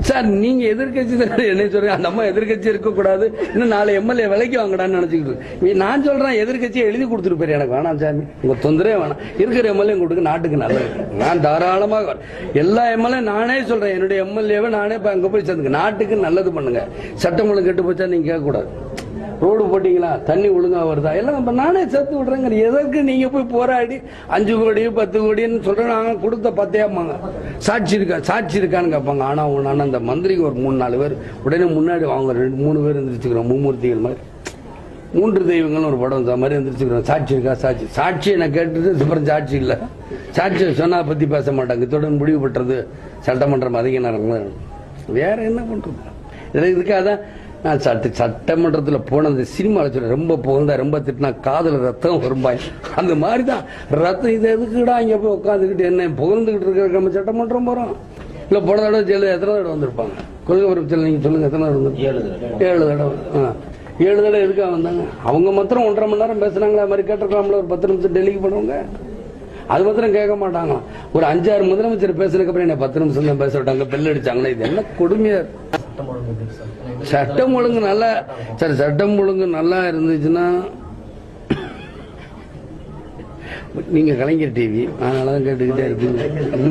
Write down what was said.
Sir நீங்க எதிர்கட்சி என்ன சொல்றீங்க? அந்த அம்மா எதிர்கட்சி இருக்க கூடாது, இன்னும் 4 எம்எல்ஏ விலைக்கு வாங்கடான்னு நினைச்சுக்கிட்டு நான் சொல்றேன் எதிர்கட்சியை எழுதி கொடுத்துட்டு போய் எனக்கு வேணாம் சாமி, உங்க தொந்தரவே வேணாம், இருக்கிற எம்எல்ஏ கொடுக்க நாட்டுக்கு நல்லது. நான் தாராளமாக எல்லா எம்எல்ஏ நானே சொல்றேன், என்னுடைய எம்எல்ஏவை நானே அங்க போய் சேர்ந்துக்க, நாட்டுக்கு நல்லது பண்ணுங்க. சட்டம் ஒழுங்கு கெட்டு போச்சா நீங்க கேட்க கூடாது. ரோடு போட்டீங்களா, தண்ணி ஒழுங்கா வருதா, எல்லாம் நானே சேர்த்து விடுறேங்க. எதற்கு நீங்க போய் போராடி 5 கோடி 10 கோடின்னு சொல்றாங்க, கொடுத்த 10 சாட்சி இருக்கான்னு கேட்பாங்க. ஆனா அந்த மந்திரிக்கு ஒரு 3-4 பேர் உடனே முன்னாடி அவங்க 2-3 பேர் எந்திரிச்சுக்கிறோம், மும்மூர்த்திகள் மாதிரி 3 தெய்வங்கள்னு ஒரு படம் மாதிரி எந்திரிச்சுக்கிறோம். சாட்சி இருக்கா? சாட்சி நான் கேட்டுட்டு அப்புறம் சாட்சி இல்ல, சாட்சி சொன்னா பத்தி பேச மாட்டாங்க. இத்துடன் முடிவு பெற்றது சட்டமன்றம் அதிகாரம். வேற என்ன பண்றது? இதுக்காக நான் சட்டமன்றத்தில் போன சினிமாவில் சொல்ல, ரொம்ப புகழ்ந்தா ரொம்ப திட்டினா காதல ரத்தம் வரும்பாய், அந்த மாதிரி தான் ரத்தம். இது எதுக்குடா இங்க போய் உட்காந்துக்கிட்டு என்ன புகழ்ந்துகிட்டு இருக்கிற நம்ம சட்டமன்றம் போறோம். இல்ல போன தடவை ஜெயலலிதா எத்தனை தடவை வந்திருப்பாங்க? கொள்கை பரப்புச்சல் நீங்க சொல்லுங்க, எத்தனை தடவை வந்து? 7 தடவை. 7 தடவை எதுக்காக வந்தாங்க? அவங்க மாத்திரம் 1.5 மணி நேரம் பேசுனாங்களா? அது மாதிரி கேட்டிருக்கலாம்ல, ஒரு 10 நிமிஷம் டெல்லிக்கு போனவங்க. அது மாத்திரம் கேட்க மாட்டாங்க. ஒரு 5-6 முதலமைச்சர் பேசுனதுக்கு அப்புறம் என்ன 10 நிமிஷம் தான் பேச விட்டாங்க, பெல் அடிச்சாங்கன்னா இது என்ன கொடுமையா? சட்டம் ஒழுங்கு நல்லா சரி, சட்டம் ஒழுங்கு நல்லா இருந்துச்சுன்னா நீங்க கலைஞர் டிவி அதனாலதான் கேட்டுக்கிட்டே இருக்கீங்க.